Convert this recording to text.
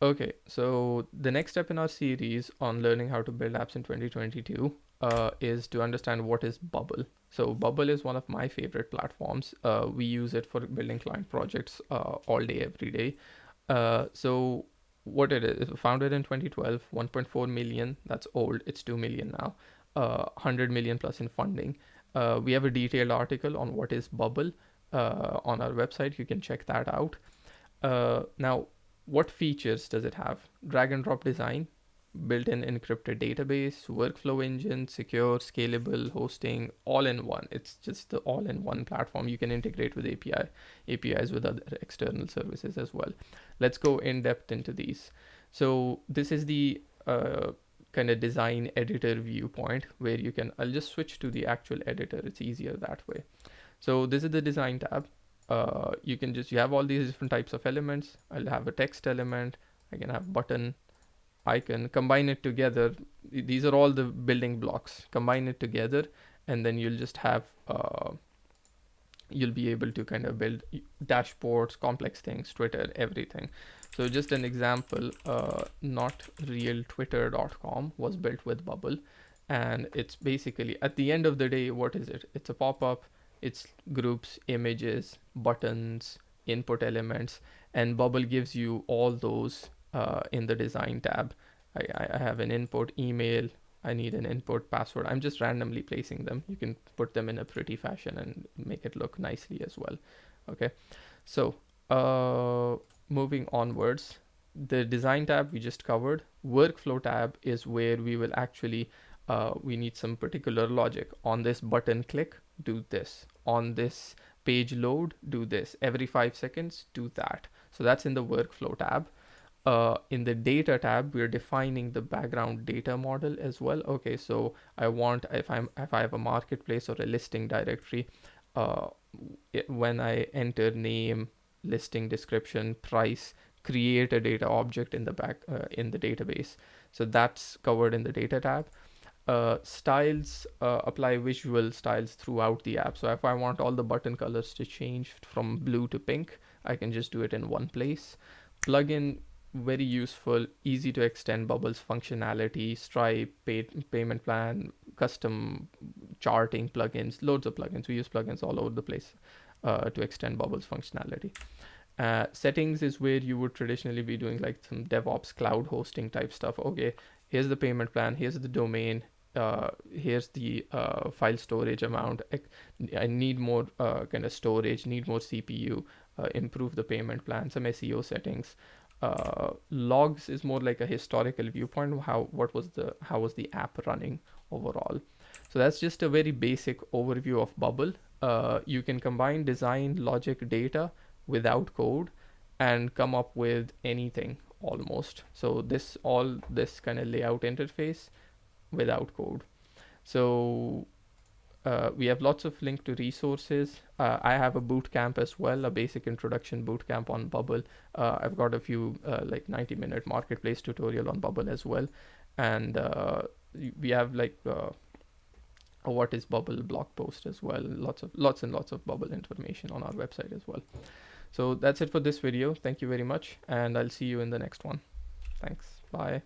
Okay, so the next step in our series on learning how to build apps in 2022 is to understand what is Bubble. So Bubble is one of my favorite platforms. We use it for building client projects all day, every day. So what it is, founded in 2012, 1.4 million. That's old. It's 2 million now. 100 million plus in funding. We have a detailed article on what is Bubble on our website. You can check that out. Now, what features does it have? Drag and drop design, built-in encrypted database, workflow engine, secure, scalable hosting, all in one. It's just the all-in-one platform. You can integrate with APIs with other external services as well. Let's go in depth into these. So this is the kind of design editor viewpoint where you can, I'll just switch to the actual editor. It's easier that way. So this is the design tab. You have all these different types of elements. I'll have a text element. I can have button, icon, combine it together. These are all the building blocks. Combine it together, and then you'll just have you'll be able to kind of build dashboards, complex things, Twitter, everything. So just an example, notrealtwitter.com was built with Bubble, and it's basically, at the end of the day, what is it? It's a pop-up, it's groups, images, buttons, input elements, and Bubble gives you all those in the design tab. I have an input email, I need an input password. I'm just randomly placing them. You can put them in a pretty fashion and make it look nicely as well. Okay, so moving onwards, the design tab we just covered. Workflow tab is where we will actually we need some particular logic. On this button click, do this. On this page load, do this. Every 5 seconds, do that. So that's in the workflow tab. In the data tab, we're defining the background data model as well. Okay, so I want, if I have a marketplace or a listing directory, uh, when I enter name, listing description, price, create a data object in the in the database. So that's covered in the data tab. Styles apply visual styles throughout the app. So if I want all the button colors to change from blue to pink, I can just do it in one place. Plugin, very useful, easy to extend Bubble's functionality, Stripe, payment plan, custom charting plugins, loads of plugins. We use plugins all over the place to extend Bubble's functionality. Settings is where you would traditionally be doing like some DevOps cloud hosting type stuff. Okay, here's the payment plan, here's the domain, here's the file storage amount. I need more kind of storage, need more CPU, improve the payment plan, some SEO settings. Logs is more like a historical viewpoint. How was the app running overall? So that's just a very basic overview of Bubble. You can combine design, logic, data without code and come up with anything almost. So this kind of layout interface without code. So we have lots of link to resources. I have a bootcamp as well, a basic introduction bootcamp on Bubble. I've got a few like 90-minute marketplace tutorial on Bubble as well. And we have like a what is Bubble blog post as well. Lots and lots of Bubble information on our website as well. So that's it for this video. Thank you very much. And I'll see you in the next one. Thanks. Bye.